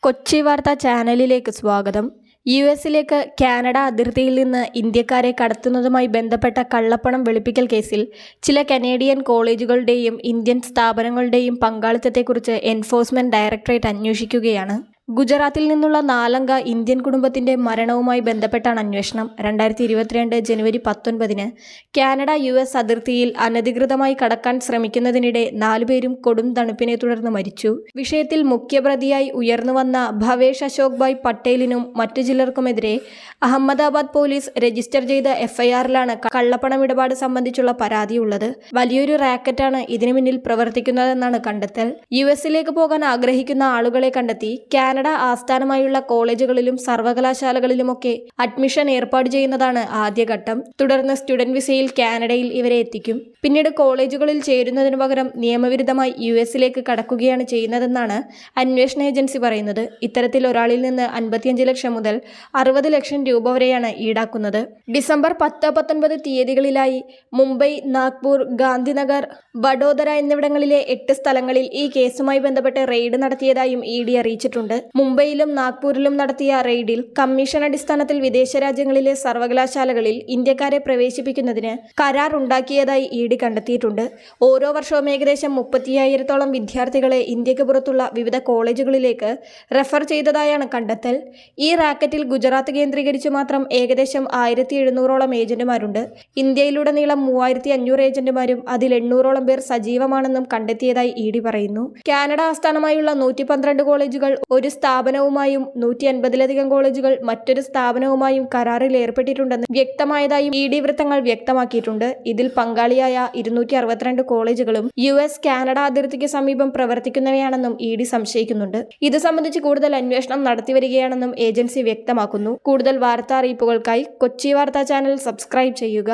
കൊച്ചി വാർത്താ ചാനലിലേക്ക് സ്വാഗതം. യുഎസിലേക്ക് കാനഡ അതിർത്തിയിൽ നിന്ന് ഇന്ത്യക്കാരെ കടത്തുന്നതുമായി ബന്ധപ്പെട്ട കള്ളപ്പണം വെളുപ്പിക്കൽ കേസിൽ ചില കനേഡിയൻ കോളേജുകളുടെയും ഇന്ത്യൻ സ്ഥാപനങ്ങളുടെയും പങ്കാളിത്തത്തെക്കുറിച്ച് എൻഫോഴ്സ്മെന്റ് ഡയറക്ടറേറ്റ് അന്വേഷിക്കുകയാണ്. ഗുജറാത്തിൽ നിന്നുള്ള 4 അംഗ ഇന്ത്യൻ കുടുംബത്തിന്റെ മരണവുമായി ബന്ധപ്പെട്ടാണ് അന്വേഷണം. 2022 ജനുവരി 19 കാനഡ US അതിർത്തിയിൽ അനധികൃതമായി കടക്കാൻ ശ്രമിക്കുന്നതിനിടെ 4 പേരും കൊടും തണുപ്പിനെ തുടർന്ന് മരിച്ചു. വിഷയത്തിൽ മുഖ്യപ്രതിയായി ഉയർന്നുവന്ന ഭവേഷ് അശോക് ഭായ് പട്ടേലിനും മറ്റു ചിലർക്കുമെതിരെ അഹമ്മദാബാദ് പോലീസ് രജിസ്റ്റർ ചെയ്ത FIRലാണ് കള്ളപ്പണമിടപാട് സംബന്ധിച്ചുള്ള പരാതിയുള്ളത്. വലിയൊരു റാക്കറ്റാണ് ഇതിനു പിന്നിൽ പ്രവർത്തിക്കുന്നതെന്നാണ് കണ്ടെത്തൽ. യുഎസിലേക്ക് പോകാൻ ആഗ്രഹിക്കുന്ന ആളുകളെ കണ്ടെത്തി കാനഡ ആസ്ഥാനമായുള്ള കോളേജുകളിലും സർവകലാശാലകളിലുമൊക്കെ അഡ്മിഷൻ ഏർപ്പാട് ചെയ്യുന്നതാണ് ആദ്യഘട്ടം. തുടർന്ന് സ്റ്റുഡന്റ് വിസയിൽ കാനഡയിൽ ഇവരെ എത്തിക്കും. പിന്നീട് കോളേജുകളിൽ ചേരുന്നതിനു പകരം നിയമവിരുദ്ധമായി യുഎസിലേക്ക് കടക്കുകയാണ് ചെയ്യുന്നതെന്നാണ് അന്വേഷണ ഏജൻസി പറയുന്നത്. ഇത്തരത്തിൽ ഒരാളിൽ നിന്ന് 55 ലക്ഷം മുതൽ 60 ലക്ഷം രൂപ വരെയാണ് ഈടാക്കുന്നത്. ഡിസംബർ 10-19 തീയതികളിലായി മുംബൈ, നാഗ്പൂർ, ഗാന്ധിനഗർ, വഡോദര എന്നിവിടങ്ങളിലെ 8 സ്ഥലങ്ങളിൽ ഈ കേസുമായി ബന്ധപ്പെട്ട് റെയ്ഡ് നടത്തിയതായും ED അറിയിച്ചിട്ടുണ്ട്. മുംബൈയിലും നാഗ്പൂരിലും നടത്തിയ റെയ്ഡിൽ കമ്മീഷൻ അടിസ്ഥാനത്തിൽ വിദേശ രാജ്യങ്ങളിലെ സർവകലാശാലകളിൽ ഇന്ത്യക്കാരെ പ്രവേശിപ്പിക്കുന്നതിന് കരാർ ഉണ്ടാക്കിയതായി ED കണ്ടെത്തിയിട്ടുണ്ട്. ഓരോ വർഷവും ഏകദേശം 35,000-ഓളം വിദ്യാർത്ഥികളെ ഇന്ത്യക്ക് പുറത്തുള്ള വിവിധ കോളേജുകളിലേക്ക് റെഫർ ചെയ്തതായാണ് കണ്ടെത്തൽ. ഈ റാക്കറ്റിൽ ഗുജറാത്ത് കേന്ദ്രീകരിച്ച് മാത്രം ഏകദേശം 1,700-ഓളം ഏജന്റുമാരുണ്ട്. ഇന്ത്യയിലുടനീളം 3,500 ഏജന്റുമാരും അതിൽ 800-ഓളം പേർ സജീവമാണെന്നും കണ്ടെത്തിയതായി ED പറയുന്നു. കാനഡ ആസ്ഥാനമായുള്ള 112 കോളേജുകൾ ഒരു സ്ഥാപനവുമായും 150-ലധികം കോളേജുകൾ മറ്റൊരു സ്ഥാപനവുമായും കരാറിൽ ഏർപ്പെട്ടിട്ടുണ്ടെന്ന് വ്യക്തമായതായും ED വൃത്തങ്ങൾ വ്യക്തമാക്കിയിട്ടുണ്ട്. ഇതിൽ പങ്കാളിയായ 262 കോളേജുകളും US കാനഡ അതിർത്തിക്ക് സമീപം പ്രവർത്തിക്കുന്നവയാണെന്നും ED സംശയിക്കുന്നുണ്ട്. ഇത് സംബന്ധിച്ച് കൂടുതൽ അന്വേഷണം നടത്തിവരികയാണെന്നും ഏജൻസി വ്യക്തമാക്കുന്നു. കൂടുതൽ വാർത്താ അറിയിപ്പുകൾക്കായി കൊച്ചി വാർത്താ ചാനൽ സബ്സ്ക്രൈബ് ചെയ്യുക.